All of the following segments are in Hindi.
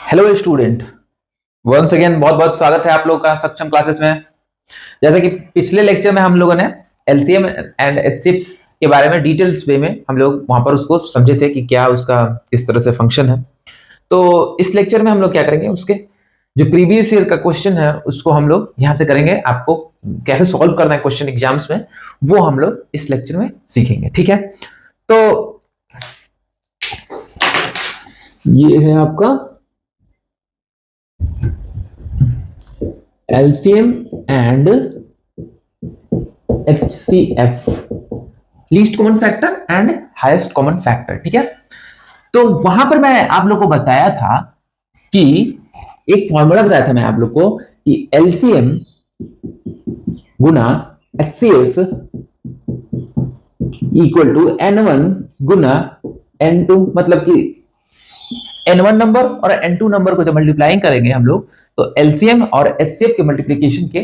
हेलो स्टूडेंट, वंस अगेन बहुत बहुत स्वागत है आप लोगों का सक्षम क्लासेस में। जैसा कि पिछले लेक्चर में हम लोगों ने एलसीएम एंड एचसीएफ के बारे में डिटेल्स वे में हम लोग वहां पर उसको समझे थे कि क्या उसका किस तरह से फंक्शन है। तो इस लेक्चर में हम लोग क्या करेंगे, उसके जो प्रीवियस ईयर का क्वेश्चन है उसको हम लोग यहाँ से करेंगे। आपको कैसे सॉल्व करना है क्वेश्चन एग्जाम्स में, वो हम लोग इस लेक्चर में सीखेंगे। ठीक है, तो ये है आपका LCM and HCF, least common factor and highest common factor. ठीक है, तो वहां पर मैं आप लोग को बताया था कि एक फॉर्मूला बताया था मैं आप लोग को कि LCM गुना HCF इक्वल टू N1 गुना N2, मतलब कि N1 नंबर और N2 नंबर को जब मल्टीप्लाइंग करेंगे हम लोग तो LCM और HCF के मल्टीप्लिकेशन के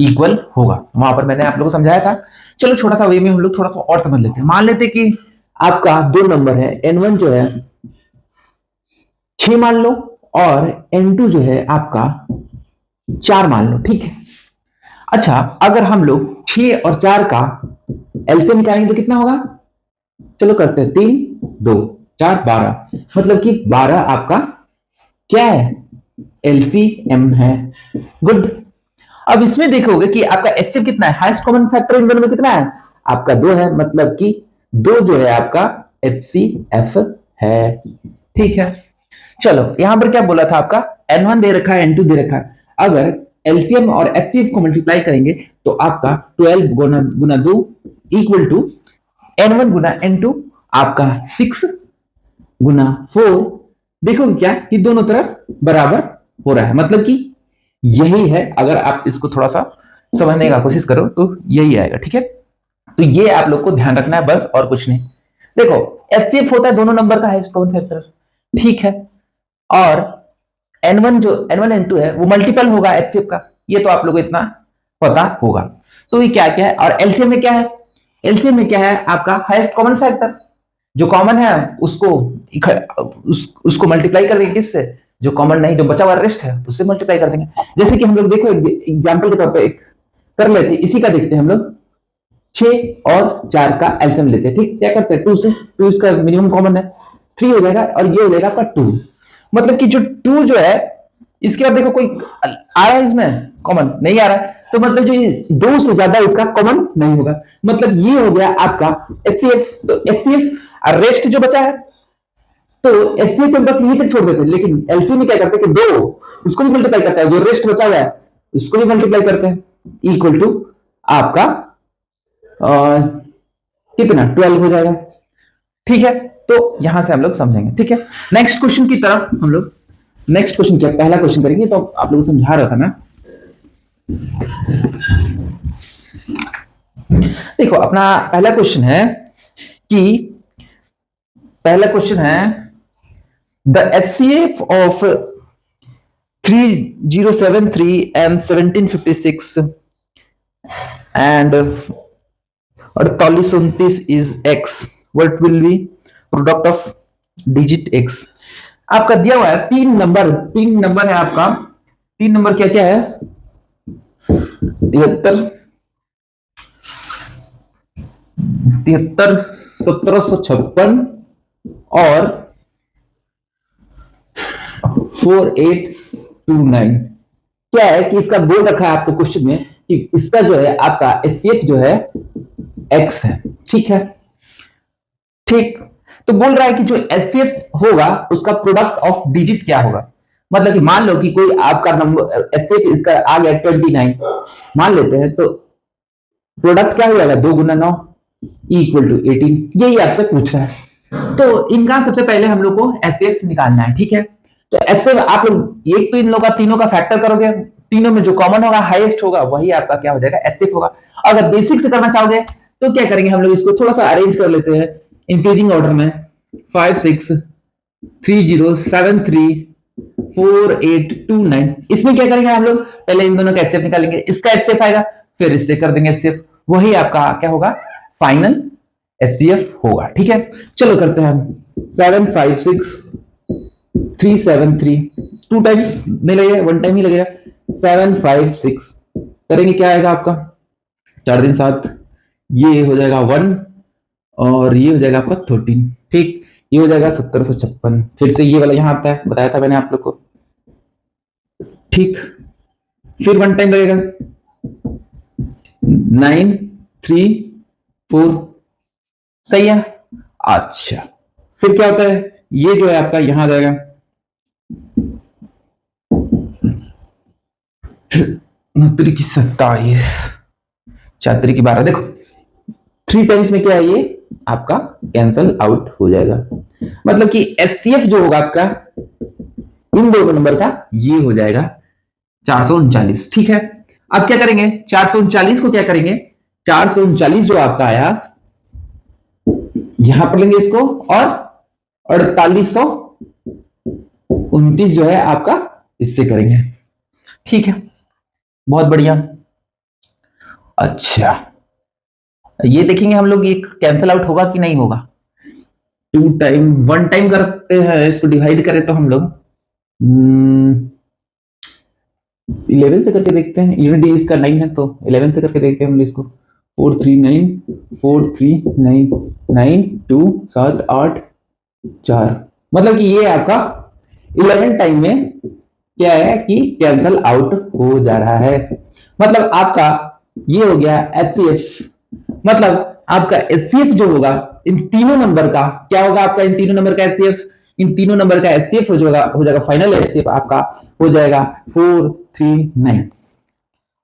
इक्वल होगा। वहां पर मैंने आप लोगों को समझाया था। चलो छोटा सा वे में हम लोग थोड़ा सा और समझ लेते हैं। मान लेते कि आपका दो नंबर है, N1 जो है 6 मान लो और N2 जो है आपका 4 मान लो। ठीक है, अच्छा अगर हम लोग 6 और 4 का LCM निकालेंगे तो कितना होगा? चलो करते हैं, 3 2 4 12, मतलब कि 12 आपका क्या है? LCM है। गुड। अब इसमें देखोगे कि आपका HCF कितना है, हाईएस्ट कॉमन फैक्टर इन दोनों में कितना है? आपका 2 है, मतलब कि 2 जो है आपका HCF है। ठीक है, चलो यहां पर क्या बोला था आपका, N1 दे रखा है, N2 दे रखा है। अगर LCM और HCF को मल्टीप्लाई करेंगे तो आपका 12 गुना 2 इक्वल टू N1 गुना N2 आपका 6 गुना 4। देखो क्या कि दोनों तरफ बराबर हो रहा है, मतलब कि यही है। अगर आप इसको थोड़ा सा समझने का कोशिश करो तो यही आएगा। ठीक है, तो ये आप लोग को ध्यान रखना है बस, और कुछ नहीं। देखो एचसीएफ होता है दोनों नंबर का हाईएस्ट कॉमन फैक्टर, ठीक है, और N1 जो N1 N2 है वो मल्टीपल होगा एचसीएफ का, ये तो आप लोग को इतना पता होगा। तो ये क्या क्या है, और एलसीएम में क्या है? एलसीएम में क्या है आपका हाईएस्ट कॉमन फैक्टर, जो कॉमन है उसको मल्टीप्लाई कर देंगे किससे? जो कॉमन नहीं, जो बचा हुआ रेस्ट है उससे मल्टीप्लाई कर देंगे। जैसे कि हम लोग देखो एग्जांपल के तौर पे एक कर लेते हैं, इसी का देखते हैं हम लोग। 6 और 4 का एलसीएम लेते हैं। ठीक, क्या करते हैं? 2 से, 2 इसका मिनिमम कॉमन है, 3 हो जाएगा, और ये हो जाएगा आपका 2। मतलब कि जो 2 जो है इसके बाद देखो कोई आ रहा है इसमें कॉमन? नहीं आ रहा है, तो मतलब जो 2 से ज्यादा इसका कॉमन नहीं होगा। मतलब ये हो गया आपका एचसीएफ। तो एचसीएफ और रेस्ट जो बचा है, तो एचसीएफ को बस यहीं तक छोड़ देते हैं, लेकिन एलसीएम में क्या करते हैं कि 2 उसको भी मल्टीप्लाई करता है, जो रेस्ट बचा हुआ है उसको भी मल्टीप्लाई करते हैं, इक्वल टू आपका कितना? 12 हो जाएगा। ठीक है, तो यहां से हम लोग समझेंगे। ठीक है, नेक्स्ट क्वेश्चन की तरफ हम लोग, नेक्स्ट क्वेश्चन क्या, पहला क्वेश्चन करेंगे। तो आप लोगों को समझा रहा था मैं, देखो अपना पहला क्वेश्चन है कि पहला क्वेश्चन है the HCF of 3073 and 1756 and 4829 is x, what will be product of digit x. आपका दिया हुआ है तीन नंबर है आपका। 3 नंबर क्या क्या है? 73 1756 और 4829। क्या है कि इसका बोल रखा है आपको क्वेश्चन में कि इसका जो है आपका एचसीएफ जो है एक्स है। ठीक है, ठीक, तो बोल रहा है कि जो एचसीएफ होगा उसका प्रोडक्ट ऑफ डिजिट क्या होगा। मतलब कि मान लो कि कोई आपका नंबर एचसीएफ इसका आ गया 29 मान लेते हैं, तो प्रोडक्ट क्या हो जाएगा? 2 गुना 9 इक्वल टू 18। यही आपसे पूछ रहा है। तो इनका सबसे पहले हम लोग को एचसीएफ निकालना है। ठीक है, तो एचसीएफ आप लोग एक तो इन लोगों का तीनों का फैक्टर करोगे, तीनों में जो कॉमन होगा हाईएस्ट होगा वही आपका क्या हो जाएगा? एचसीएफ होगा। अगर बेसिक से करना चाहोगे तो क्या करेंगे हम लोग, इसको थोड़ा सा अरेंज कर लेते हैं इंक्रीजिंग ऑर्डर में, 5 6 3 0 7 3 4 8 2 9। इसमें क्या करेंगे हम लोग? पहले इन दोनों का एचसीएफ निकालेंगे, इसका एचसीएफ आएगा, फिर इससे कर देंगे एचसीएफ, वही आपका क्या होगा? फाइनल एचसीएफ होगा। ठीक है, चलो करते हैं हम। 7 5 6 3 7 3 2 टाइम्स नहीं लगेगा, 1 टाइम ही लगेगा। 7 5 6 करेंगे, क्या आएगा आपका 4 दिन 7, ये हो जाएगा 1 और ये हो जाएगा आपका 13। ठीक, ये हो जाएगा 1756। फिर से ये वाला यहाँ आता है, बताया था मैंने आप लोग को। ठीक, फिर 1 टाइम लगेगा 9 3 4। सही है। अच्छा, फिर क्या होता है, ये जो है आपका यहां आ जाएगा 29 की 27, 4 की 12। देखो 3 टाइम्स में क्या है, ये आपका कैंसल आउट हो जाएगा। मतलब कि एचसीएफ जो होगा आपका इन दोनों नंबर का, ये हो जाएगा 439। ठीक है, अब क्या करेंगे, 439 को क्या करेंगे, 439 जो आपका आया यहां पर लेंगे इसको, और 4829 जो है आपका इससे करेंगे। ठीक है, बहुत बढ़िया। अच्छा, ये देखेंगे हम लोग, ये कैंसल आउट होगा कि नहीं होगा। 2 टाइम 1 टाइम करते हैं, इसको डिवाइड करें तो हम लोग 11 से करके देखते हैं। यूनिट इसका 9 है तो 11 से करके देखते हैं हम लोग इसको। 439 2 7 8 4, मतलब कि ये आपका 11 टाइम में क्या है कि कैंसल आउट हो जा रहा है। मतलब आपका ये हो गया एचसीएफ, मतलब आपका एचसीएफ जो होगा इन तीनों नंबर का, क्या होगा आपका इन तीनों नंबर का एचसीएफ, इन तीनों नंबर का एचसीएफ हो जाएगा फाइनल एचसीएफ आपका हो जाएगा 439।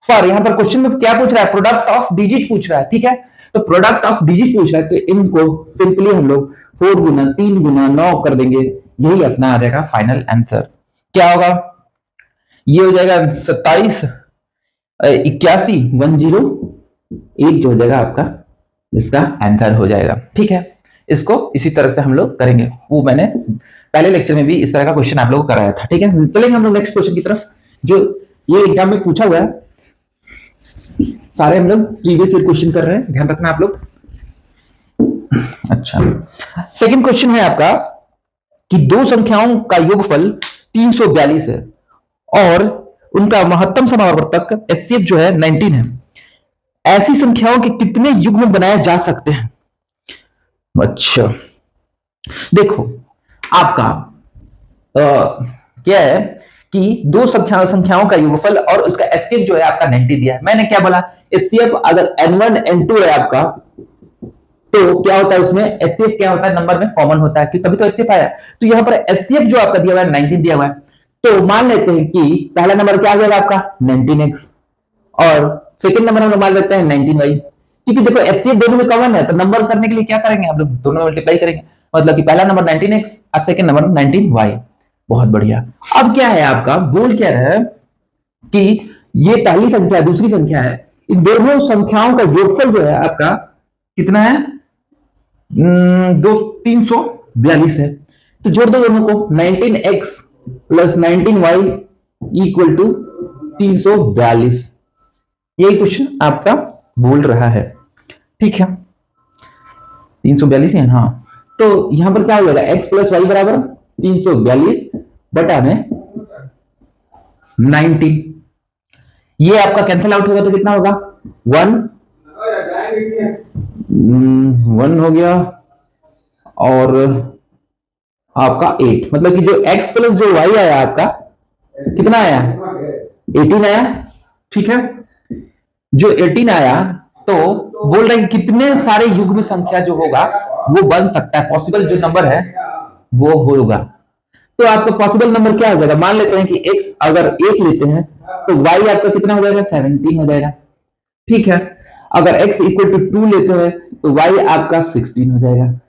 पर यहां पर क्वेश्चन में क्या पूछ रहा है, प्रोडक्ट ऑफ डिजिट पूछ रहा है। ठीक है, तो प्रोडक्ट ऑफ डिजिट पूछ रहा है, तो इनको सिंपली हम लोग 4 गुना 3 गुना 9 कर देंगे, यही अपना आ जाएगा फाइनल आंसर। क्या होगा, ये हो जाएगा 27 81 108 जो हो जाएगा आपका, इसका आंसर हो जाएगा। ठीक है, इसको इसी तरह से हम लोग करेंगे, वो मैंने पहले लेक्चर में भी इस तरह का क्वेश्चन आप लोगों को कराया था। ठीक है, चलेंगे हम लोग नेक्स्ट क्वेश्चन की तरफ, जो ये एग्जाम में पूछा हुआ है। सारे हम लोग प्रीवियस ईयर क्वेश्चन कर रहे हैं, ध्यान रखना आप लोग। अच्छा, सेकंड क्वेश्चन है आपका कि दो संख्याओं का योगफल 342 है और उनका महत्तम समावर्तक एचसीएफ जो है 19 है। ऐसी संख्याओं के कितने युग्म बनाए जा सकते हैं। अच्छा, देखो आपका क्या है कि दो संख्याओं का योगफल और उसका एचसीएफ जो है आपका 90 दिया है। मैंने क्या बोला, एचसीएफ अगर n1 n2 है आपका, तो क्या होता है उसमें एचसीएफ क्या होता है, नंबर में कॉमन होता है, कि तभी तो एचसीएफ आया। तो यहां पर एचसीएफ जो आपका दिया हुआ है 19 दिया हुआ है, तो मान लेते हैं कि पहला नंबर क्या आ जाएगा आपका 19x और सेकंड नंबर हम मान लेते हैं 19y, क्योंकि देखो एचसीएफ दोनों में कॉमन है, तो नंबर करने के लिए क्या करेंगे हम लोग, दोनों मल्टीप्लाई करेंगे, मतलब कि पहला नंबर 19x और सेकंड नंबर 19y। बहुत बढ़िया। अब क्या है आपका, बोल क्या रहा है कि ये पहली संख्या दूसरी संख्या है, इन दोनों संख्याओं का योगफल जो है आपका कितना है, 342 है। तो जोड़ दो दोनों को, 19x plus 19y equal to 342। यही क्वेश्चन आपका बोल रहा है। ठीक है, 342 है। हाँ, तो यहां पर क्या हो जाएगा, x प्लस वाई बराबर 342 बटा में 90। ये आपका कैंसिल आउट होगा तो कितना होगा, 1 हो गया और आपका 8, मतलब कि जो x प्लस जो y आया आपका कितना आया, 18 आया। ठीक है, जो 18 आया, तो बोल रहे हैं कितने सारे युग्म संख्या जो होगा वो बन सकता है, पॉसिबल जो नंबर है वो होगा। तो आपका पॉसिबल नंबर क्या हो जाएगा, मान लेते हैं कि x अगर 8 लेते हैं तो y आपका कितना हो जाएगा, 17 हो जाएगा। ठीक है, अगर x इक्वल टू 2 लेते हैं तो y आपका 16 हो जाएगा,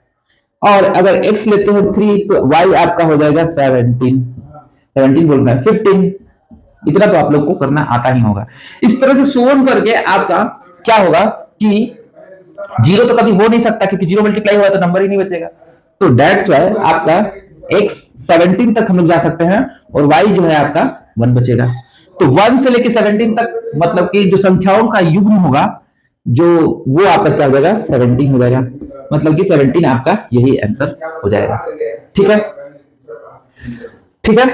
और अगर x लेते हैं 3 तो y आपका हो जाएगा 17 बोलना है 15। इतना तो आप लोग को करना आता ही होगा। इस तरह से सोन करके आपका क्या होगा कि जीरो तो कभी हो नहीं सकता, क्योंकि जीरो मल्टीप्लाई हुआ तो नंबर ही नहीं बचेगा। तो दैट्स वाई आपका x 17 तक हम लोग जा सकते हैं और y जो है आपका 1 बचेगा। तो 1 से लेके 17 तक, मतलब कि जो संख्याओं का युग्म होगा जो वो आपका क्या हो जाएगा, 17 हो जाएगा, मतलब कि 17 आपका यही आंसर हो जाएगा। ठीक है, ठीक है।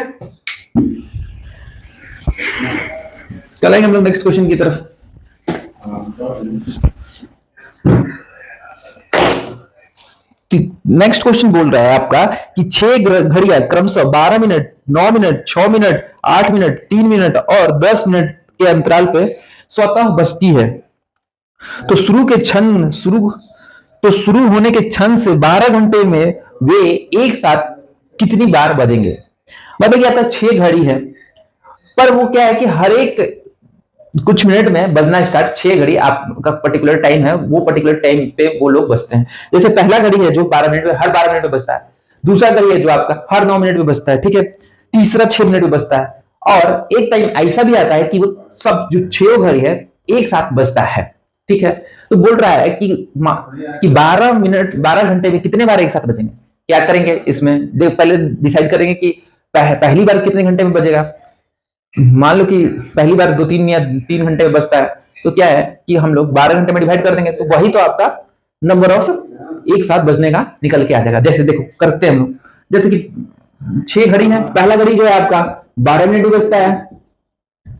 चलेंगे हम लोग नेक्स्ट क्वेश्चन की तरफ। नेक्स्ट क्वेश्चन बोल रहा है आपका कि 6 घड़ियां क्रमशः 12 minute, 9 minute, 6 minute, 8 minute, 3 minute और 10 मिनट के अंतराल पे स्वतः बजती है। तो शुरू होने के क्षण से 12 घंटे में वे एक साथ कितनी बार बजेंगे। मतलब कि आपका 6 घड़ी है, पर वो क्या है कि हर एक कुछ मिनट में बजना स्टार्ट, 6 घड़ी आपका पर्टिकुलर टाइम है, वो पर्टिकुलर टाइम पे वो लोग बजते हैं। जैसे पहला घड़ी है जो 12 मिनट में, हर 12 मिनट में बजता है। दूसरा घड़ी है जो आपका हर 9 मिनट में बजता है, ठीक है। तीसरा 6 मिनट में बजता है। और एक टाइम ऐसा भी आता है कि वो सब जो 6 घड़ी है एक साथ बजता है, ठीक है। तो बोल रहा है कि 12 मिनट 12 घंटे में कितने बार एक साथ बजेंगे। क्या करेंगे इसमें, पहले डिसाइड करेंगे कि पहली बार कितने घंटे में बजेगा। मान लो कि पहली बार 2-3 या 3 घंटे में बचता है, तो क्या है कि हम लोग 12 घंटे में डिवाइड कर देंगे, तो वही तो आपका नंबर ऑफ एक साथ बजने का निकल के आ जाएगा। जैसे देखो करते हैं हम लोग, जैसे कि 6 घड़ी है, पहला घड़ी जो है आपका 12 मिनट भी बजता है,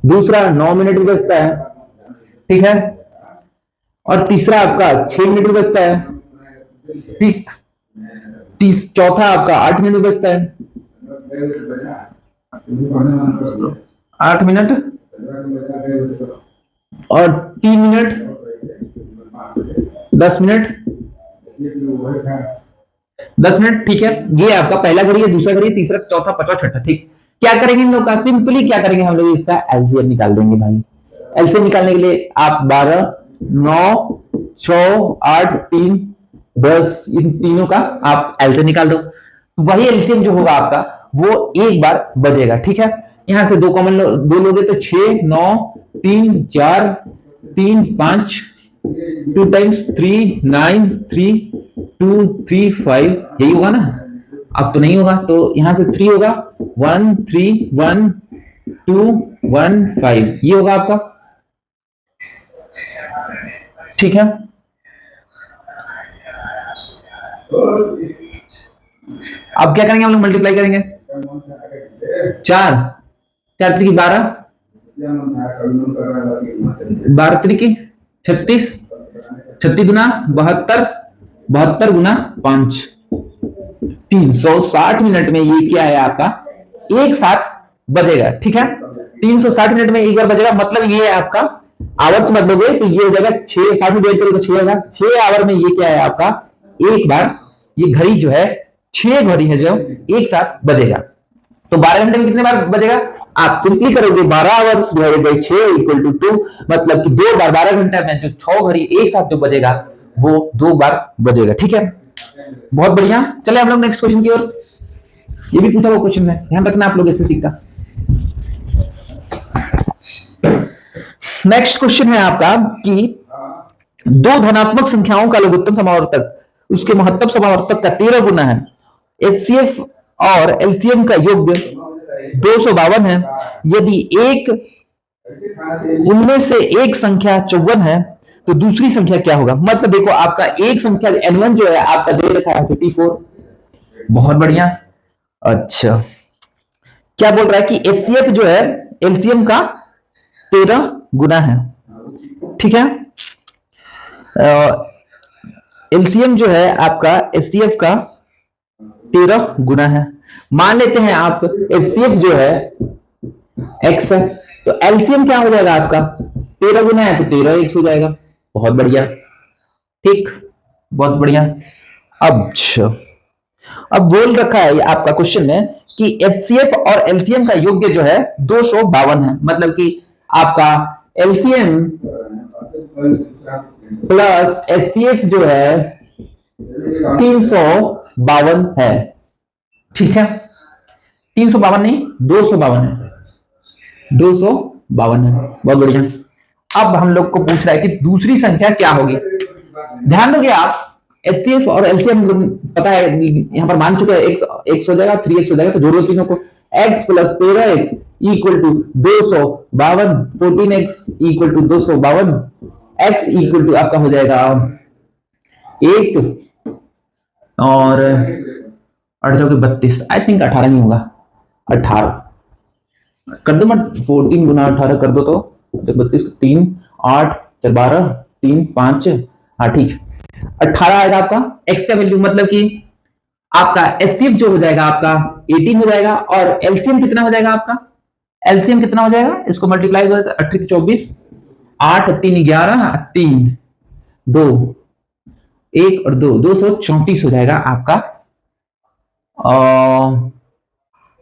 दूसरा 9 मिनट भी बजता है, ठीक है, और तीसरा आपका 6 मिनट भी बजता है, ठीक। चौथा आपका 8 मिनट भी बजता है, 8 मिनट, और 3 मिनट, 10 मिनट, 10 मिनट, ठीक है। ये आपका पहला घड़ी है, दूसरा घड़ी, तीसरा, चौथा, पांचवा, छठा, ठीक। क्या करेंगे इन लोग का, सिंपली क्या करेंगे हम लोग, इसका एलसीएम निकाल देंगे भाई। एलसीएम निकालने के लिए आप 12, 9, 6, 8, 3, 10, इन तीनों का आप एलसीएम निकाल दो। वही एलसीएम जो होगा आपका वो एक बार बजेगा, ठीक है। यहां से दो कॉमन दो लोगे तो 6, 9, 3, 4, 3, 5, 2 टाइम्स 3, 9, 3, 2, 3, 5, यही होगा ना। अब तो नहीं होगा, तो यहां से 3 होगा, 1, 3, 1, 2, 1, 5, ये होगा आपका, ठीक है। अब क्या करेंगे हम लोग, मल्टीप्लाई करेंगे। 4, 4 12, 12 36, 36 गुना 72, 72 गुना 5, 360 मिनट में ये क्या है आपका एक साथ बजेगा, ठीक है। 360 मिनट में एक बार बजेगा, मतलब ये है आपका आवर्स बदलोगे तो ये हो जाएगा 6, 60 में डिवाइड करोगे तो 6 होगा, 6 आवर में ये क्या है आपका एक बार ये घड़ी जो है 6 घड़ी है जो एक साथ बजेगा। तो 12 घंटे में कितने बार बजेगा, आप सिंपली करोगे 12 hours divided by 6 equal to 2, मतलब कि 2 बार 12 घंटे में जो 6 घड़ी एक साथ जो बजेगा वो 2 बार बजेगा, ठीक है। बहुत बढ़िया, चले हम लोग नेक्स्ट क्वेश्चन की ओर। ये भी पूछा हुआ क्वेश्चन है, ध्यान रखना आप लोग ऐसे सीखा। नेक्स्ट क्वेश्चन है आपका कि दो धनात्मक संख्याओं का लघुत्तम समावर्तक उसके महत्तम समावर्तक का 13 गुना है। एचसीएफ और एलसीएम का योग 252 है। यदि एक उनमें से एक संख्या 54 है तो दूसरी संख्या क्या होगा। मतलब देखो आपका एक संख्या n1 जो है आपका दे रखा है 54। बहुत बढ़िया। अच्छा, क्या बोल रहा है कि एचसीएफ जो है एलसीएम का 13 गुना है, ठीक है। एलसीएम जो है आपका एचसीएफ का 13 गुना है। मान लेते हैं आप एचसीएफ जो है x है, तो एलसीएम क्या हो जाएगा आपका 13 गुना है तो 13x हो जाएगा। बहुत बढ़िया, ठीक, बहुत बढ़िया। अब बोल रखा है आपका क्वेश्चन में कि एचसीएफ और एलसीएम का योग्य जो है 252 है। मतलब कि आपका एलसीएम प्लस एचसीएफ जो है 352 है, ठीक है। 352 नहीं 252 है, 252 है। बहुत बढ़िया। अब हम लोग को पूछ रहा है कि दूसरी संख्या क्या होगी। ध्यान दोगे आप, एचसीएफ और एलसीएम पता है यहां पर मान चुके हैं, x हो जाएगा 3x हो जाएगा, तो जोड़ो तीनों को, x plus 13x equal to 252, 14x equal to 252, x equal to आपका हो जाएगा 1 और 8 32, आई थिंक 18 नहीं होगा, 18, कर दो मत, 14 गुना 18 कर दो तो 32, 3 8 4 12 3 5, हाँ ठीक, 18 आएगा आपका एक्स का वैल्यू, मतलब कि आपका एससीएफ जो हो जाएगा आपका 18 हो जाएगा, और एलसीएम कितना हो जाएगा आपका, एलसीएम कितना हो जाएगा, इसको मल्टीप्लाई करो, 18 24, 8 3 11, 3 2 1 और 2, 234 हो जाएगा आपका,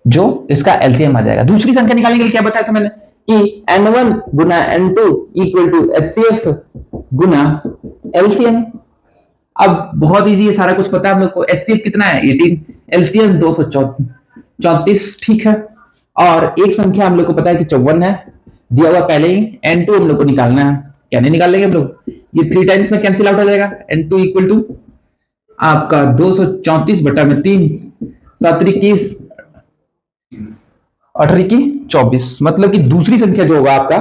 जो इसका एलसीएम आ जाएगा। दूसरी संख्या निकालने के लिए क्या बताया था मैंने कि n1 गुना n2 इक्वल टू एचसीएफ गुना एलसीएम। अब बहुत इजी है, सारा कुछ पता है हम लोग को। एचसीएफ कितना है 18, एलसीएम 234, ठीक है। और एक संख्या हम लोग को पता है कि 54 है, दिया हुआ पहले ही। n2 हम लोग को निकालना है, क्या नहीं निकाल लेंगे हम लोग, ये 3 टाइम्स में कैंसिल आउट हो जाएगा। n2 इक्वल टू आपका 234 बटा में 3, 7 21 18 की 24, मतलब कि दूसरी संख्या जो होगा आपका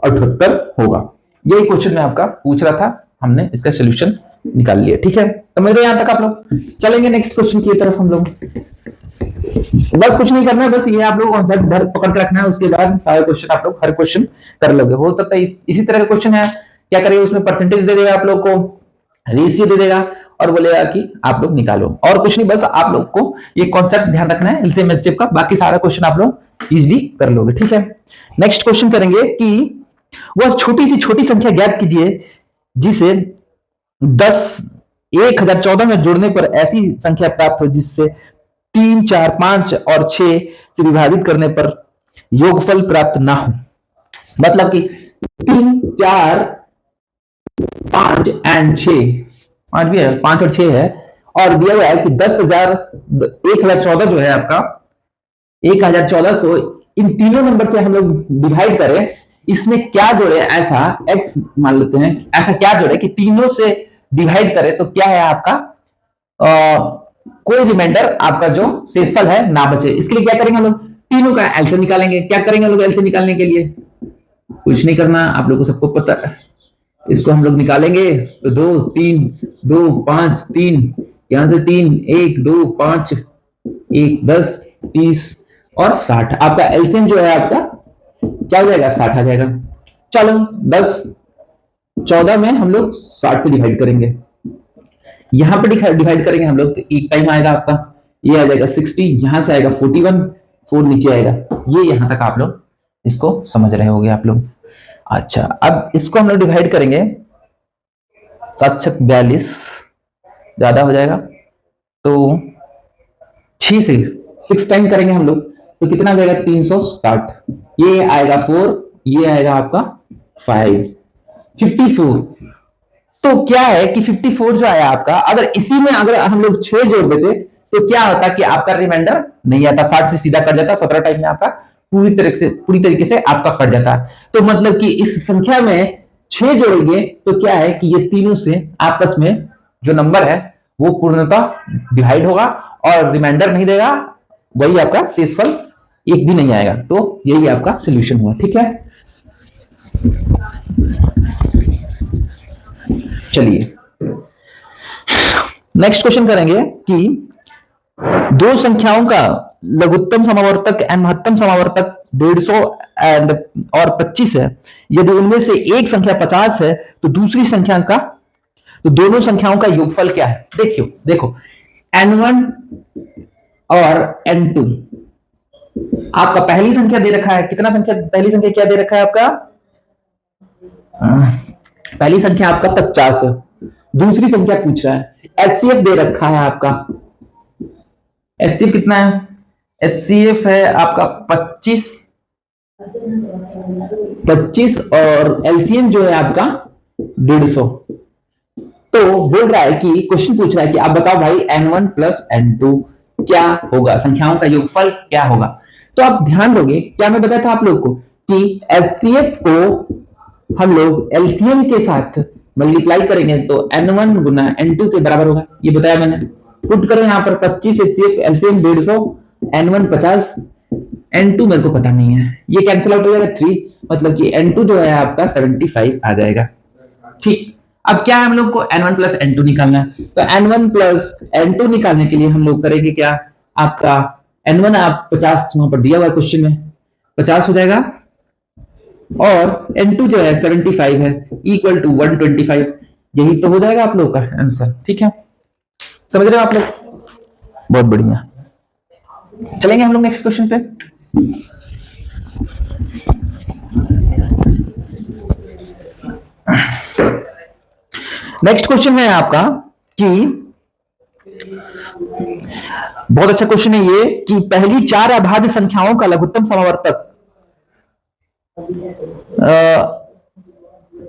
78 होगा। यही क्वेश्चन में आपका पूछ रहा था, हमने इसका सोल्यूशन निकाल लिया, ठीक है। समझ रहे यहां तक आप लोग? चलेंगे नेक्स्ट क्वेश्चन की तरफ हम लोग। बस कुछ नहीं करना है, बस ये आप लोग कॉन्सेप्ट भर पकड़ के रखना है, उसके बाद सारे क्वेश्चन आप लोग हर क्वेश्चन कर लोगे। हो सकता है इसी तरह का क्वेश्चन है, क्या करेगा उसमें परसेंटेज दे देगा आप लोग को, रेशियो दे देगा और बोलेगा कि आप लोग निकालो, और कुछ नहीं, बस आप लोग को ये कॉन्सेप्ट ध्यान रखना है एलसीएम एचसीएफ का, बाकी सारा क्वेश्चन आप लोग इजीली कर लोगे, ठीक है। नेक्स्ट क्वेश्चन करेंगे कि वह छोटी सी छोटी संख्या ज्ञात कीजिए जिसे 1014 में जोड़ने पर ऐसी संख्या प्राप्त हो जिससे 3 4 5 और 6 से विभाजित करने पर योगफल प्राप्त ना हो। मतलब कि 3 4 5 एंड 6, 5 भी है, 5 और 6 है, और दिया हुआ है कि 1014 जो है आपका 1014 को इन तीनों नंबर से हम लोग डिवाइड करें, इसमें क्या जोड़े, ऐसा x मान लेते हैं, ऐसा क्या जोड़े कि तीनों से डिवाइड करें तो क्या है आपका कोई रिमाइंडर आपका जो शेषफल है ना बचे। इसके लिए क्या करेंगे हम लोग, तीनों का एलसीएम निकालेंगे। क्या करेंगे हम लोग एलसीएम निकालने के लिए, कुछ नहीं करना, आप लोग को सबको पता है। इसको हम लोग निकालेंगे तो 2 3 2 5 3, यहां से 3 1 2 5 1 10 30 और 60, आपका एलसीएम जो है आपका क्या हो जाएगा, 60 आ जाएगा। चलो 10 14 में हम लोग 60 से डिवाइड करेंगे, यहां पर डिवाइड करेंगे हम लोग तो एक टाइम आएगा आपका, ये आ जाएगा 60, यहां से आएगा 41, 4 नीचे आएगा। ये यहां तक आप लोग इसको समझ रहे होंगे आप लोग। अच्छा, अब इसको हम लोग डिवाइड करेंगे, 7 6 42 ज्यादा हो जाएगा, तो 6 से 6 टाइम करेंगे हम लोग तो कितना आ जाएगा 360, ये आएगा 4, ये आएगा आपका 5, 54। तो क्या है कि 54 जो आया आपका, अगर इसी में अगर हम लोग 6 जोड़ देते तो क्या होता कि आपका रिमाइंडर नहीं आता, 60 से सीधा कट जाता, 17 टाइम में आपका पूरी तरीके से आपका कट जाता। तो मतलब कि इस संख्या में 6 जोड़ेंगे तो क्या है कि ये तीनों से आपस में जो नंबर है वो पूर्णतः डिवाइड होगा और रिमाइंडर नहीं देगा, वही आपका शेषफल एक भी नहीं आएगा। तो यही आपका सोल्यूशन हुआ, ठीक है। चलिए नेक्स्ट क्वेश्चन करेंगे कि दो संख्याओं का लघुत्तम समावर्तक एंड महत्तम समावर्तक 150 एंड और 25 है। यदि उनमें से एक संख्या 50 है तो दूसरी संख्या का, तो दोनों संख्याओं का योगफल क्या है। देखो n1 और n2 आपका पहली संख्या दे रखा है, कितना संख्या, पहली संख्या क्या दे रखा है आपका, पहली संख्या आपका 50 है, दूसरी संख्या पूछ रहा है। एचसीएफ दे रखा है आपका, एचसीएफ कितना है, एचसीएफ है आपका 25 और एलसीएम जो है आपका 150। तो बोल रहा है कि क्वेश्चन पूछ रहा है कि आप बताओ भाई n1 प्लस n2 क्या होगा, संख्याओं का योगफल क्या होगा। तो आप ध्यान दोगे, क्या मैं बताया था आप लोग को कि एचसीएफ को हम लोग एलसीएम के साथ मल्टीप्लाई करेंगे तो n1 गुना n2 के बराबर होगा, ये बताया मैंने। पुट करो यहाँ पर 25 एचसीएफ, एलसीएम 150, n1 50, n2 मेरे को पता नहीं है, ये कैंसिल आउट हो जाएगा 3, मतलब कि n2 जो है आपका 75 आ जाएगा। ठीक, अब क्या है हम लोग को n1 प्लस n2 निकालना है, तो n1 प्लस n2 निकालने के लिए हम लोग करेंगे क्या, आपका n1 आप 50 वहां पर दिया हुआ है क्वेश्चन में, 50 हो जाएगा, और N2 जो है 75 है, इक्वल टू 125। यही तो हो जाएगा आप लोग का आंसर। ठीक है, समझ रहे हो आप लोग? बहुत बढ़िया। चलेंगे हम लोग नेक्स्ट क्वेश्चन पे। नेक्स्ट क्वेश्चन है आपका कि बहुत अच्छा क्वेश्चन है ये, कि पहली 4 अभाज्य संख्याओं का लघुत्तम समावर्तक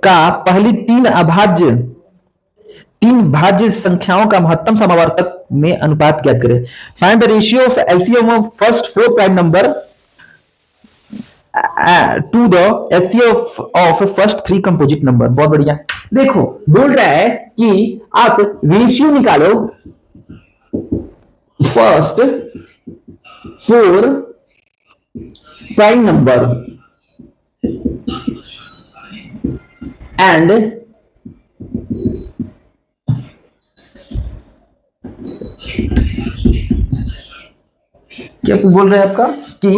का पहली 3 भाज्य संख्याओं का महत्तम समावर्तक में अनुपात ज्ञात करें। Find the ratio of LCM of first 4 prime number two the HCF of first 3 composite number. बहुत बढ़िया। देखो बोल रहा है कि आप रेशियो निकालो फर्स्ट 4 प्राइम नंबर एंड क्या बोल रहे हैं आपका कि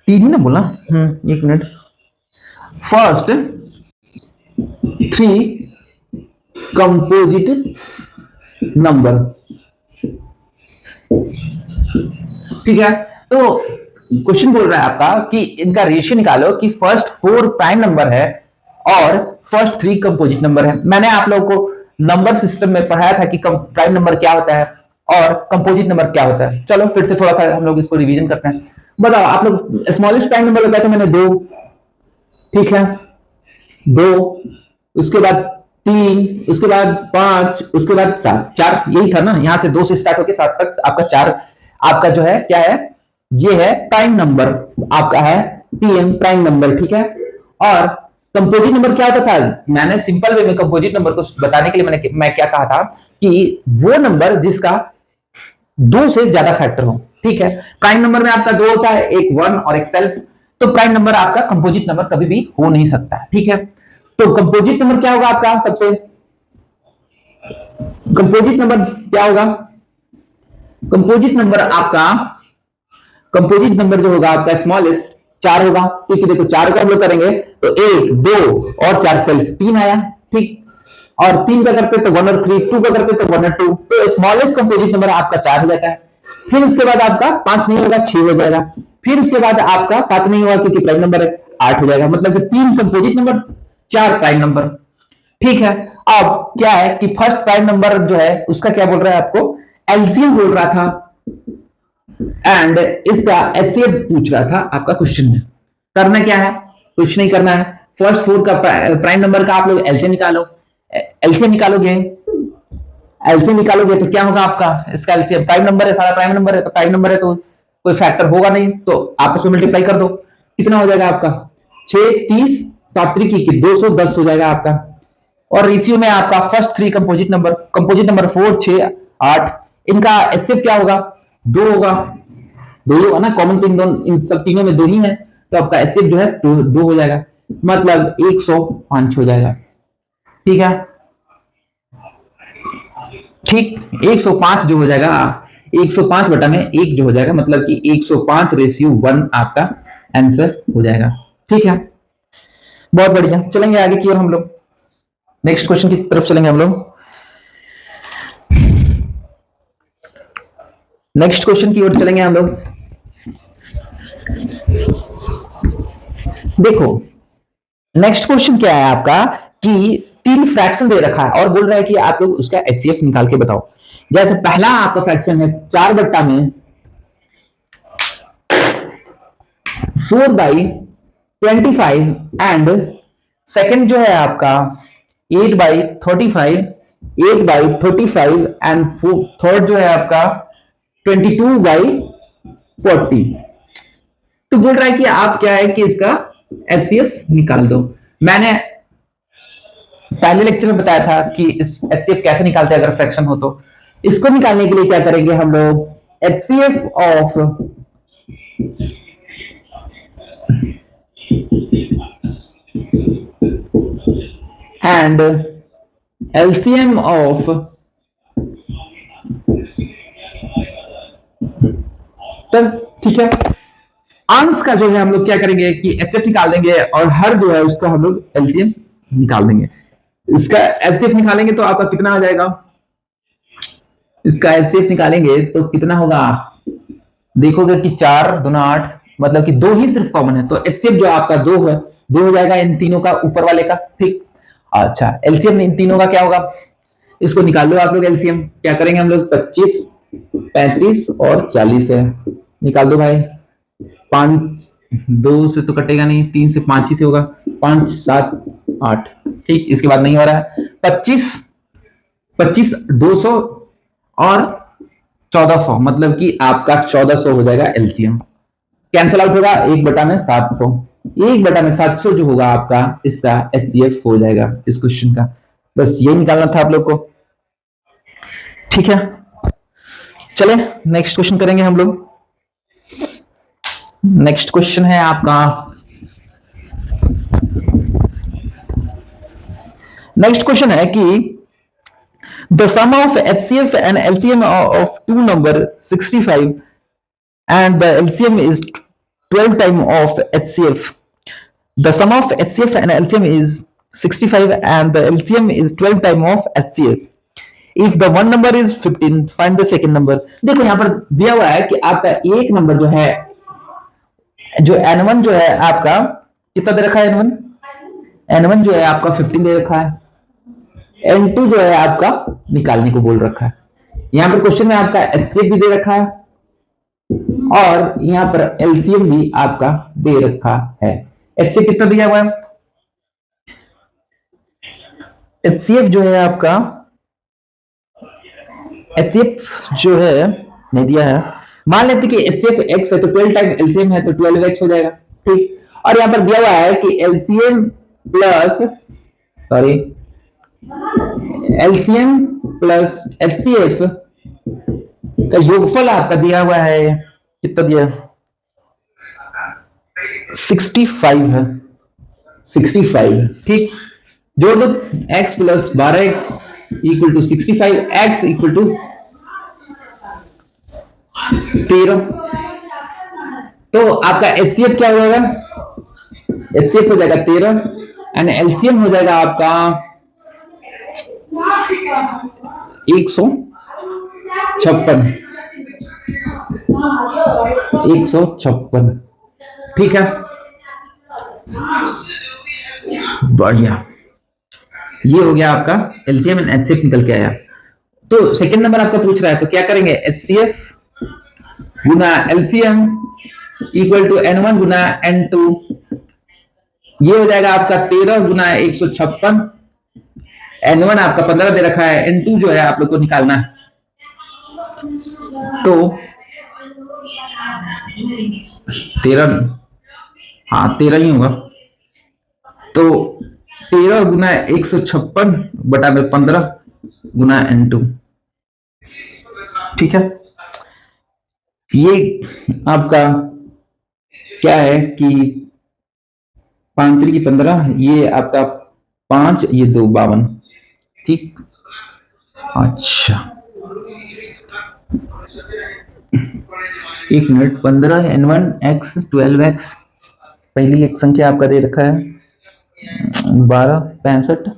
तीन ना बोला, एक मिनट, फर्स्ट 3 कंपोजिट नंबर। ठीक है, तो क्वेश्चन बोल रहा है आपका कि इनका रेशियो निकालो कि फर्स्ट 4 प्राइम नंबर है और फर्स्ट 3 कंपोजिट नंबर है। मैंने आप लोगों को नंबर सिस्टम में पढ़ाया था कि प्राइम नंबर क्या होता है और कंपोजिट नंबर क्या होता है। चलो फिर से थोड़ा सा हम लोग इसको रिवीजन करते हैं। बताओ आप लोग, स्मॉलेस्ट प्राइम नंबर बताया था मैंने 2, ठीक है, 2, उसके बाद 3, उसके बाद 5, उसके बाद 7, 4, यही था ना। यहां से 2 से स्टार्ट होकर 7 तक आपका 4 आपका जो है क्या है, ये है प्राइम नंबर, आपका है पीएम प्राइम नंबर। ठीक है, और कंपोजिट नंबर क्या होता था? मैंने सिंपल वे में कंपोजिट नंबर को बताने के लिए मैं क्या कहा था कि वो नंबर जिसका 2 से ज्यादा फैक्टर हो। ठीक है, प्राइम नंबर में आपका 2 होता है, एक 1 और एक सेल्फ, तो प्राइम नंबर आपका कंपोजिट नंबर कभी भी हो नहीं सकता। ठीक है, तो कंपोजिट नंबर क्या होगा आपका? सबसे कंपोजिट नंबर क्या होगा? कंपोजिट नंबर आपका, कंपोजिट नंबर जो होगा आपका स्मॉलेस्ट 4 होगा, क्योंकि देखो 4 का हम लोग करेंगे तो 1, 2 और 4 सेल्फ 3 आया। ठीक, और 3 का करते तो 1 और 3, 2 का करते तो 1 और 2, तो स्मॉलेस्ट कंपोजिट नंबर आपका 4 हो जाता है। फिर उसके बाद आपका 5 नहीं होगा, 6 हो जाएगा। फिर उसके बाद आपका 7 नहीं होगा क्योंकि प्राइम नंबर है, 8 हो जाएगा। मतलब कि 3 कंपोजिट नंबर, 4 प्राइम नंबर। ठीक है, अब क्या है कि फर्स्ट प्राइम नंबर जो है उसका क्या बोल रहा है आपको? एलसीएम बोल रहा था, एंड इसका एचसीएफ पूछ रहा था आपका क्वेश्चन में। करना क्या है? कुछ नहीं करना है, फर्स्ट 4 का प्राइम नंबर का आप लोग एलसीएम निकालो। एलसीएम निकालोगे, एलसीएम निकालोगे तो क्या होगा आपका? इसका एलसीएम प्राइम नंबर है, सारा प्राइम नंबर है, तो प्राइम नंबर है तो कोई फैक्टर होगा नहीं, तो आपस में मल्टीप्लाई कर दो। कितना हो जाएगा आपका? 6, 30, 7 की 210 हो जाएगा आपका। और रेशियो में आपका फर्स्ट 3 कंपोजिट नंबर 4, 6, 8, इनका एचसीएफ क्या होगा? 2 होगा। 2 ही होगा ना, कॉमन तो इन सब तीनों में 2 ही है, तो आपका एचसीएफ जो है 2 हो जाएगा, मतलब 105 हो जाएगा। ठीक है, ठीक, 105 जो हो जाएगा, 105 बटा में 1 जो हो जाएगा, मतलब कि 105:1 आपका आंसर हो जाएगा। ठीक है, बहुत बढ़िया। चलेंगे आगे की ओर हम लोग, नेक्स्ट क्वेश्चन की तरफ चलेंगे हम लोग। नेक्स्ट क्वेश्चन की ओर चलेंगे हम लोग। देखो नेक्स्ट क्वेश्चन क्या है आपका कि 3 फ्रैक्शन दे रखा है और बोल रहा है कि आप लोग उसका एचसीएफ निकाल के बताओ। जैसे पहला आपका फ्रैक्शन है 4 बट्टा में 4/25 एंड सेकंड जो है आपका 8/35, 8/35 एंड थर्ड जो है आपका 22/40। तो बोल रहा है कि आप क्या है कि इसका एचसीएफ निकाल दो। मैंने पहले लेक्चर में बताया था कि इस एचसीएफ कैसे निकालते हैं अगर फ्रैक्शन हो तो। इसको निकालने के लिए क्या करेंगे हम लोग? HCF of and LCM of चल ठीक है। अंश का जो है हम लोग क्या करेंगे कि एचसीएफ निकाल देंगे और हर जो है उसका हम लोग एलसीएम निकाल देंगे। इसका एचसीएफ निकालेंगे तो आपका कितना आ जाएगा, इसका एचसीएफ निकालेंगे तो कितना होगा, देखोगे कि 4 दूना 8, मतलब कि 2 ही सिर्फ कॉमन है, तो एचसीएफ जो आपका 2 है, 2 हो जाएगा इन तीनों का ऊपर वाले का। ठीक, अच्छा एलसीएम इन तीनों का क्या होगा, इसको निकाल लो आप लोग एलसीएम। क्या करेंगे हम लोग, 25, 35 और 40 है, निकाल दो भाई। 5 2 से तो कटेगा नहीं, 3 से 5 ही से होगा, 5 7 8। ठीक, इसके बाद नहीं हो रहा है। 25 25 200 और 1400, मतलब कि आपका 1400 हो जाएगा एलसीएम। कैंसल आउट होगा 1/700, 1/700 जो होगा आपका इसका एचसीएफ हो जाएगा इस क्वेश्चन का। बस ये निकालना था आप लोग को। ठीक है, चले नेक्स्ट क्वेश्चन करेंगे हम लोग। नेक्स्ट क्वेश्चन है आपका, नेक्स्ट क्वेश्चन है कि the sum of HCF and LCM of two number 65 and the LCM is 12 time of HCF. The sum of HCF and LCM is 65 and the LCM is 12 time of HCF. If the one number is 15, find the second number. देखो यहाँ पर दिया हुआ है कि आपका एक नंबर जो है, जो N1 जो है आपका कितना दे रखा है, N1 जो है आपका 15 दे रखा है, N2 जो है आपका निकालने को बोल रखा है। यहाँ पर क्वेश्चन में आपका HCF भी दे रखा है और यहां पर एलसीएम भी आपका दे रखा है। एचसीएफ कितना दिया हुआ है, एचसीएफ जो है आपका, एचसीएफ जो है नहीं दिया है। मान लेते कि एचसीएफ एक्स है तो 12 टाइम एलसीएम है तो 12x हो जाएगा। ठीक, और यहां पर दिया हुआ है कि एलसीएम प्लस एचसीएफ का योगफल आपका दिया हुआ है, कितना दिया, 65 है, 65। ठीक, जोड़ दो, x plus 12x equal to 65, x equal to 13। तो आपका एचसीएफ क्या हो जाएगा, एचसीएफ हो जाएगा 13 एंड एलसीएम हो जाएगा आपका 156। ठीक है, बढ़िया, ये हो गया आपका एलसीएम एंड एचसीएफ निकल के आया। तो सेकंड नंबर आपका पूछ रहा है तो क्या करेंगे, एचसीएफ गुना एलसीएम इक्वल टू N1 गुना N2, ये हो जाएगा आपका 13 गुना 156। N1 आपका 15 दे रखा है, N2 जो है आप लोग को निकालना है, तो 13, हाँ 13 ही होगा, तो 13 गुना 156 बटा में 15 गुना N2। ठीक है, ये आपका क्या है कि 5 3 की 15, ये आपका 5, ये 2 52। ठीक, अच्छा 1 मिनट, 15 N1 x 12x, पहली एक संख्या आपका दे रखा है 12 65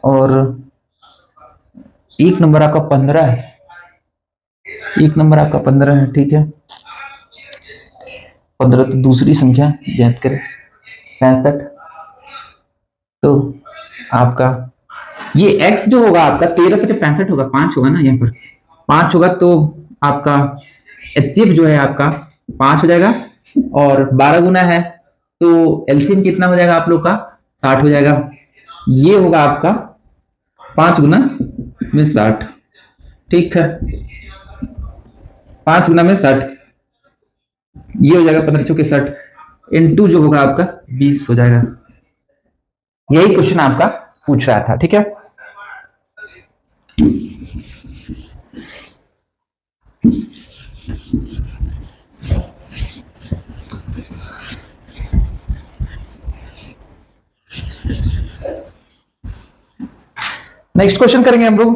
और एक नंबर आपका 15 है, एक नंबर आपका 15 है। ठीक है, 15 तो दूसरी संख्या याद करें, 65, तो आपका ये x जो होगा आपका 13 पे 65 होगा, 5 होगा ना, यहाँ पर 5 होगा, तो आपका एचसीएफ जो है आपका 5 हो जाएगा और 12 गुना है तो एलसीएम कितना हो जाएगा आप लोग का, 60 हो जाएगा। ये होगा आपका 5 गुना में 60। ठीक है, 5 गुना में 60, ये हो जाएगा 15 चौके 60, N2 जो होगा आपका 20 हो जाएगा। यही क्वेश्चन आपका पूछ रहा था। ठीक है, नेक्स्ट क्वेश्चन करेंगे हम लोग।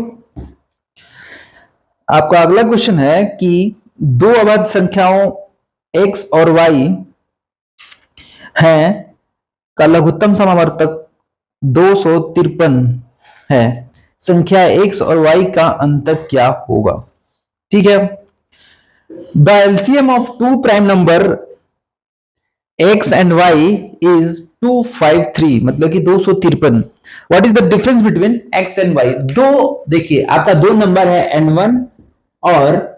आपका अगला क्वेश्चन है कि दो अवध संख्याओं एक्स और वाई है का लघुत्तम समावर्तक 253 है, संख्या एक्स और वाई का अंतर क्या होगा? ठीक है, the LCM of two prime number x and y is 253, मतलब कि 253। What is the difference between x and y? दो, देखिए आपका दो नंबर है n1 और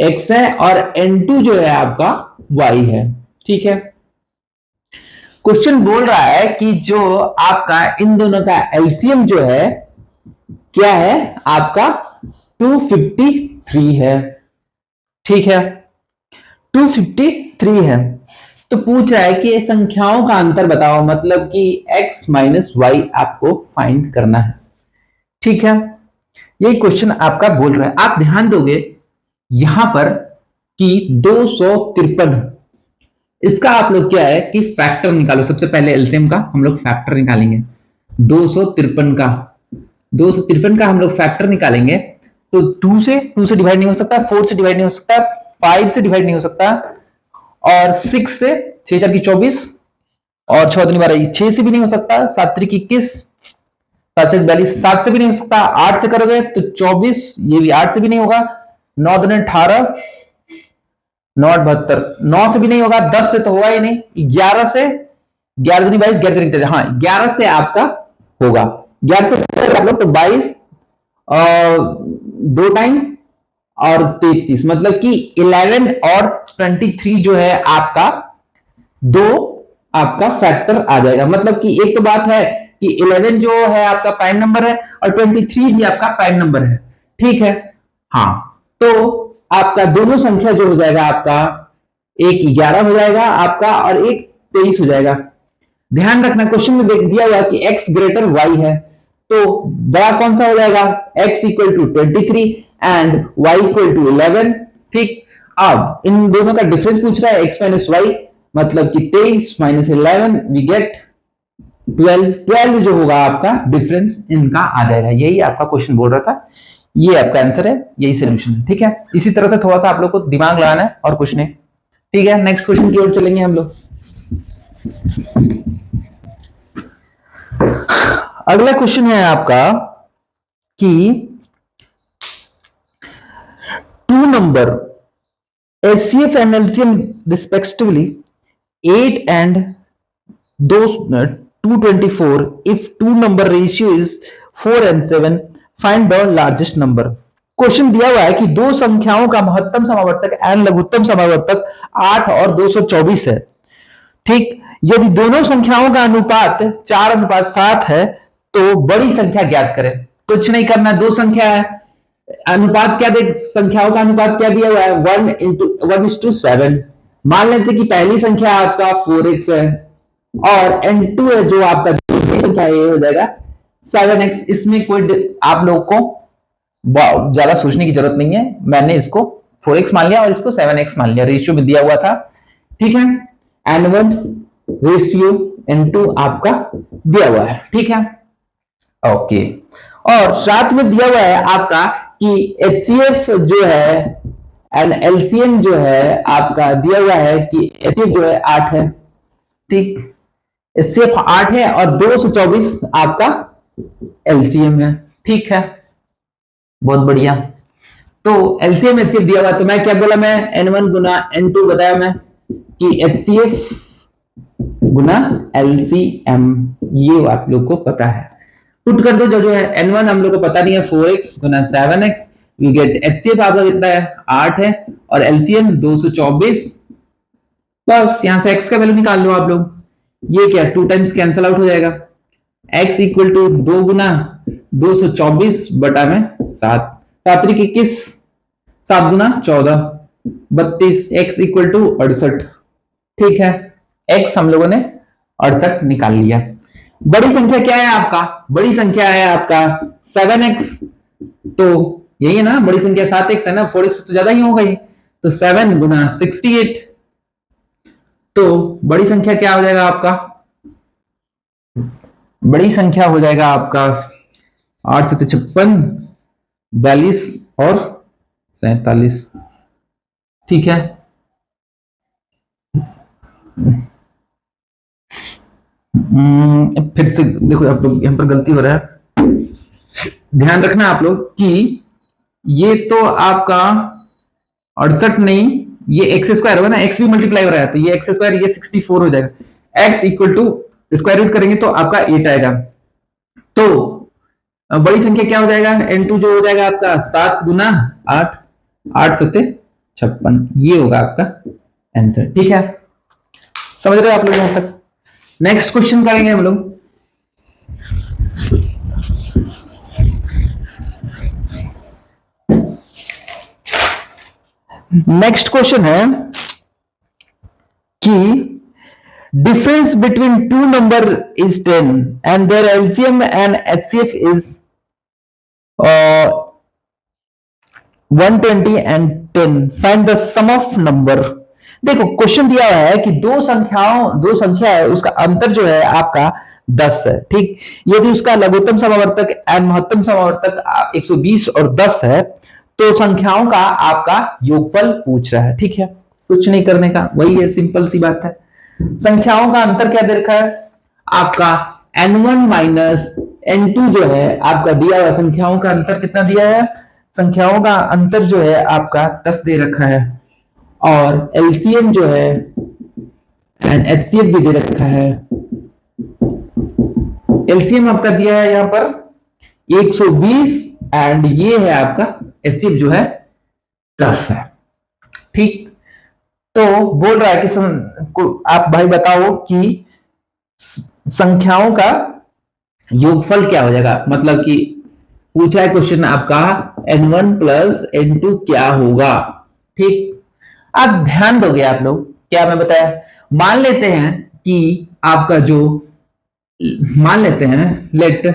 x है, और n2 जो है आपका y है। ठीक है, क्वेश्चन बोल रहा है कि जो आपका इन दोनों का एलसीएम जो है क्या है आपका 253 है। ठीक है, 253 है, तो पूछ रहा है कि संख्याओं का अंतर बताओ, मतलब कि x माइनस वाई आपको फाइंड करना है। ठीक है, यही क्वेश्चन आपका बोल रहा है। आप ध्यान दोगे यहां पर कि 253, इसका आप लोग क्या है कि फैक्टर निकालो। सबसे पहले एलसीएम का हम लोग फैक्टर निकालेंगे। 253 का 253 का हम लोग फैक्टर निकालेंगे, तो 2 से डिवाइड नहीं हो सकता, 4 से डिवाइड नहीं हो सकता, 5 से डिवाइड नहीं हो सकता, और 6 से, 6 4 की 24, और 6 दूनी 12, 6 से भी नहीं हो सकता, 7 3 की 21, 7 से 42, 7 से भी नहीं हो सकता, 8 से करोगे तो 24, ये भी 8 से भी नहीं होगा, 9 दूनी 18, 9 8 72, 9 से भी नहीं होगा, 10 से तो होगा ही नहीं, 11 से, 11 दूनी 22, 11 3 हाँ 11 से आपका होगा, 11 से आप लोग तो 22 और 2 टाइम और 33, मतलब कि 11 और 23 जो है आपका दो आपका फैक्टर आ जाएगा। मतलब कि एक तो बात है कि 11 जो है आपका प्राइम नंबर है और 23 भी आपका प्राइम नंबर है। ठीक है, हाँ, तो आपका दोनों संख्या जो हो जाएगा आपका, एक 11 हो जाएगा आपका और एक 23 हो जाएगा। ध्यान रखना क्वेश्चन में देख दिया हुआ कि x ग्रेटर y है, तो बड़ा कौन सा हो जाएगा, x equal to 23 and y equal to 11। ठीक, अब इन दोनों का डिफरेंस पूछ रहा है, x माइनस वाई, मतलब कि 23 माइनस 11 वी गेट 12। 12 जो होगा आपका डिफरेंस इनका आ जाएगा। यही आपका क्वेश्चन बोल रहा था, ये आपका आंसर है, यही सोल्यूशन है। ठीक है, इसी तरह से थोड़ा सा आप लोग को दिमाग लगाना है और कुछ नहीं। ठीक है, नेक्स्ट क्वेश्चन की ओर चलेंगे हम लोग। अगला क्वेश्चन है आपका कि two number HCF and LCM respectively 8 and 224, if two number ratio is 4 and 7, find the largest number। Question दिया हुआ है कि दो संख्याओं का महत्तम समावर्तक एंड लघुत्तम समावर्तक 8 और 224 है। ठीक, यदि दोनों संख्याओं का अनुपात 4:7 है तो बड़ी संख्या ज्ञात करें। कुछ नहीं करना, दो संख्या है, अनुपात क्या देख, संख्याओं का अनुपात क्या दिया हुआ है, 1:7। मान लेते कि पहली संख्या आपका 4x है और n2 है जो आपका दूसरी संख्या ये हो जाएगा 7x। इसमें कोई आप लोग को ज्यादा सोचने की जरूरत नहीं है, मैंने इसको 4x मान लिया और इसको 7x मान लिया, रेशियो में दिया हुआ था। ठीक है, n1 रेशियो n2 आपका दिया हुआ है। ठीक है, ओके, और साथ में दिया हुआ है आपका कि एचसीएफ जो है एंड एलसीएम जो है आपका दिया हुआ है कि एचसीएफ जो है 8 है। ठीक, एचसीएफ 8 है और 224 आपका एलसीएम है। ठीक है, बहुत बढ़िया। तो एलसीएम एचसीएफ दिया हुआ, तो मैं क्या बोला, मैं n1 गुना n2 बताया मैं कि एचसीएफ गुना एलसीएम, ये आप लोग को पता है। पुट कर दो, जो है n1 हम लोग को पता नहीं है, 4x Guna 7x, we get HCF आपका कितना है 8 है और एलसीएम 224। बस यहां से x का वैल्यू निकाल लो आप लोग, ये क्या 2 टाइम्स कैंसल आउट हो जाएगा, x इक्वल टू 2 गुना 224 बटा में 7, 7 3 21, 7 गुना 14 32, x इक्वल टू 68। ठीक है, x हम लोगों ने 68 निकाल लिया। बड़ी संख्या क्या है आपका, बड़ी संख्या है आपका 7x, तो यही है ना बड़ी संख्या, 7x है ना, 4x तो ज्यादा ही हो गई, तो 7 गुना 68, तो बड़ी संख्या क्या हो जाएगा आपका, बड़ी संख्या हो जाएगा आपका 8 से 56, 42 और 47। ठीक है, फिर से देखो आप लोग, यहाँ पर गलती हो रहा है, ध्यान रखना आप लोग कि ये तो आपका 68 नहीं, ये एक्स स्क्वायर होगा ना, एक्स भी मल्टीप्लाई हो रहा है तो ये एक्स स्क्वायर, ये 64 हो जाएगा। X equal to square root करेंगे तो आपका 8 आएगा। तो बड़ी संख्या क्या हो जाएगा, n2 जो हो जाएगा आपका 7 गुना 8, 8 सत्ते 56, ये होगा आपका आंसर। ठीक है, समझ रहे हो आप लोग यहां तक? नेक्स्ट क्वेश्चन करेंगे हम लोग। नेक्स्ट क्वेश्चन है कि difference between two number is 10 and their LCM and HCF is 120 and 10, find the sum of number। देखो क्वेश्चन दिया है कि दो संख्या है, उसका अंतर जो है आपका 10 है। ठीक, यदि उसका लघुत्तम समावर्तक एंड महत्तम समावर्तक 120 और 10 है तो संख्याओं का आपका योगफल पूछ रहा है। ठीक है, कुछ नहीं करने का, वही है, सिंपल सी बात है। संख्याओं का अंतर क्या दे रखा है आपका, n1 माइनस n2 जो है आपका दिया हुआ, संख्याओं का अंतर कितना दिया है, संख्याओं का अंतर जो है आपका 10 दे रखा है, और एलसीएम जो है एंड एचसीएफ भी दे रखा है। एलसीएम आपका दिया है यहां पर 120 एंड ये है आपका एचसीएफ जो है 10 है। ठीक, तो बोल रहा है कि आप भाई बताओ कि संख्याओं का योगफल क्या हो जाएगा, मतलब कि पूछा है क्वेश्चन आपका n1 प्लस n2 क्या होगा। ठीक, आप ध्यान दोगे आप लोग, क्या मैं बताया, मान लेते हैं कि आपका जो, मान लेते हैं लेट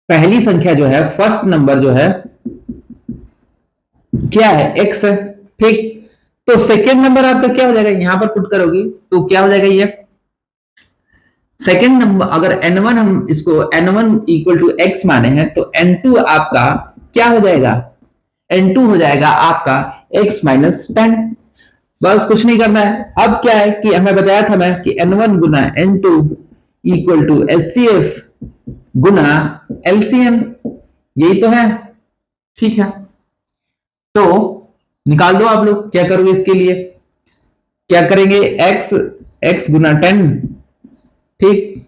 पहली संख्या जो है, फर्स्ट नंबर जो है क्या है, x है। ठीक, तो सेकेंड नंबर आपका क्या हो जाएगा, यहां पर पुट करोगे तो क्या हो जाएगा, ये सेकेंड नंबर, अगर n1 हम इसको n1 इक्वल टू x माने हैं तो n2 आपका क्या हो जाएगा, n2 हो जाएगा आपका x माइनस 10। बस कुछ नहीं करना है। अब क्या है कि हमें बताया था मैं कि n1 गुना n2 इक्वल टू HCF गुना LCM, यही तो है। ठीक है, तो निकाल दो आप लोग, क्या करोगे इसके लिए, क्या करेंगे, x गुना 10, ठीक,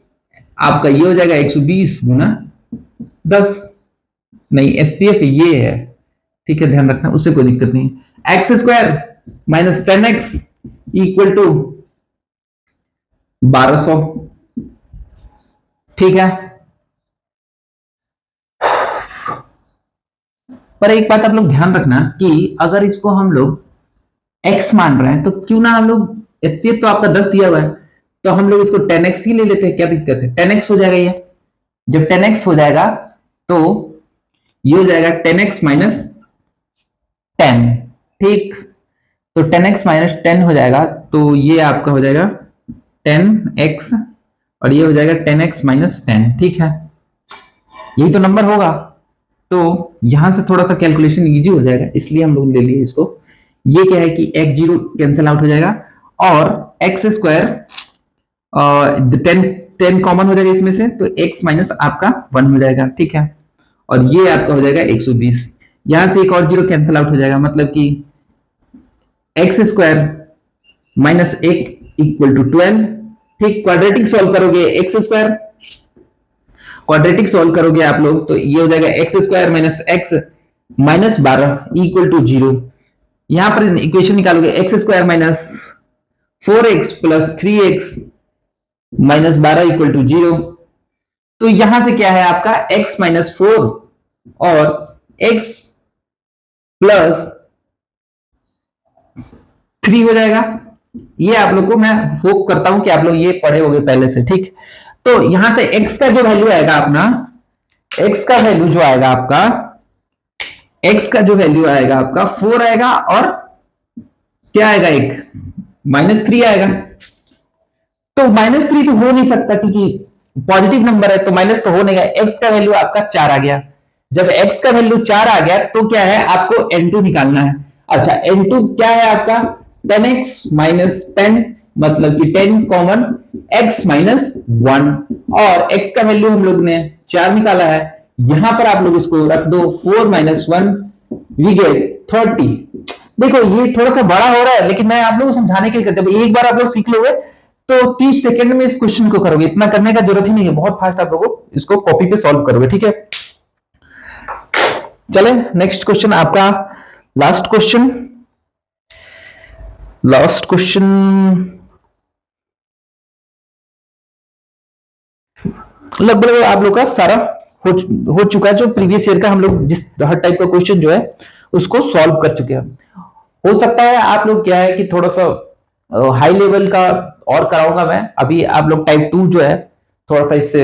आपका ये हो जाएगा 120 गुना 10, नहीं HCF ये है। ठीक है, ध्यान रखना, उससे कोई दिक्कत नहीं। X square minus 10x equal to 1200। ठीक है, पर एक बात आप लोग ध्यान रखना कि अगर इसको हम लोग x मान रहे हैं तो क्यों ना हम लोग, HCF तो आपका 10 दिया हुआ है तो हम लोग इसको 10x ही ले लेते हैं, क्या दिक्कत है, 10x हो जाएगा ये। जब 10x हो जाएगा तो ये हो जाएगा 10x माइनस 10। ठीक, तो 10x माइनस 10 हो जाएगा तो ये आपका हो जाएगा 10x और ये हो जाएगा 10x माइनस 10। ठीक है, यही तो नंबर होगा, तो यहां से थोड़ा सा कैलकुलेशन इजी हो जाएगा, इसलिए हम लोग ले लिए इसको। ये क्या है कि x जीरो कैंसिल आउट हो जाएगा और एक्स स्क्वायर 10 कॉमन हो जाएगा इसमें से, तो x माइनस आपका 1 हो जाएगा। ठीक है, और ये आपका हो जाएगा 120, यहां से एक और जीरो कैंसिल आउट हो जाएगा, मतलब कि x square minus 1 equal to 12। ठीक, क्वाड्रेटिक सॉल्व करोगे, एक्स स्क्वायर क्वाड्रेटिक सॉल्व करोगे आप लोग तो ये हो जाएगा x square minus x minus 12 equal to 0। यहां पर इक्वेशन निकालोगे, x square minus 4x plus 3x minus 12 equal to 0। तो यहां से क्या है आपका x माइनस 4 और x प्लस 3 हो जाएगा। ये आप लोग को मैं होप करता हूं कि आप लोग ये पढ़े होंगे पहले से। ठीक, तो यहां से x का जो वैल्यू आएगा अपना, x का वैल्यू जो आएगा आपका, x का जो वैल्यू आएगा आपका 4 आएगा और क्या आएगा, एक -3 आएगा। तो -3 तो हो नहीं सकता क्योंकि पॉजिटिव नंबर है, तो माइनस तो हो नहीं गया। x का वैल्यू आपका 4 आ गया। जब x का वैल्यू 4 आ गया तो क्या है, आपको n2 निकालना है। अच्छा, n2 क्या है आपका 10x माइनस 10 मतलब कि 10 कॉमन x माइनस 1, और x का वैल्यू हम लोग ने 4 निकाला है, यहां पर आप लोग इसको रख दो 4 माइनस 1 वी गेट 30। देखो ये थोड़ा सा बड़ा हो रहा है, लेकिन मैं आप लोगों को समझाने के लिए करता हूं, एक बार आप लोग सीख लोगे तो 30 सेकंड में इस क्वेश्चन को करोगे, इतना करने का जरूरत ही नहीं है, बहुत फास्ट आप लोगों को इसको कॉपी पे सॉल्व करोगे, ठीक है। चले नेक्स्ट क्वेश्चन आपका, लास्ट क्वेश्चन लगभग आप लोग का सारा हो चुका है, जो प्रीवियस ईयर का हम लोग जिस हर टाइप का क्वेश्चन जो है उसको सॉल्व कर चुके हैं। हो सकता है आप लोग क्या है कि थोड़ा सा हाई लेवल का और कराऊंगा मैं, अभी आप लोग टाइप 2 जो है थोड़ा सा इससे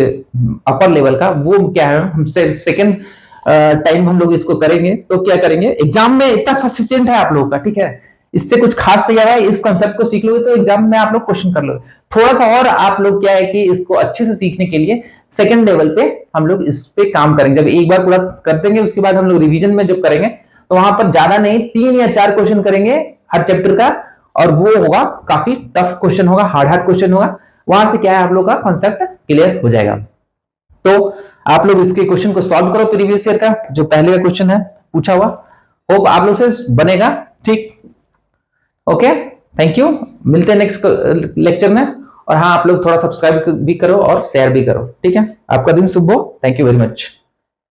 अपर लेवल का, वो क्या है हमसे सेकंड टाइम हम लोग इसको करेंगे। तो क्या करेंगे, एग्जाम में इतना सफिशियंट है आप लोगों का, ठीक है, इससे कुछ खास तैयार है, इस कॉन्सेप्ट को सीख लोगे तो एग्जाम में आप लोग क्वेश्चन कर लोगे। थोड़ा सा और आप लोग क्या है कि इसको अच्छे से सीखने के लिए सेकंड लेवल पे हम लोग इस पे काम करेंगे। जब एक बार पूरा कर देंगे उसके बाद हम लोग रिवीजन में जब करेंगे तो वहां पर ज्यादा नहीं 3 या 4 क्वेश्चन करेंगे हर चैप्टर का, और वो होगा काफी टफ क्वेश्चन होगा, हार्ड क्वेश्चन होगा, वहां से क्या है आप लोग का कॉन्सेप्ट क्लियर हो जाएगा। तो आप लोग इसके क्वेश्चन को सॉल्व करो, प्रीवियस ईयर का जो पहले का क्वेश्चन है पूछा हुआ, होप आप लोग से बनेगा, ठीक। ओके, थैंक यू, मिलते हैं नेक्स्ट लेक्चर में। और हाँ, आप लोग थोड़ा सब्सक्राइब भी करो और शेयर भी करो, ठीक है। आपका दिन शुभ हो, थैंक यू वेरी मच।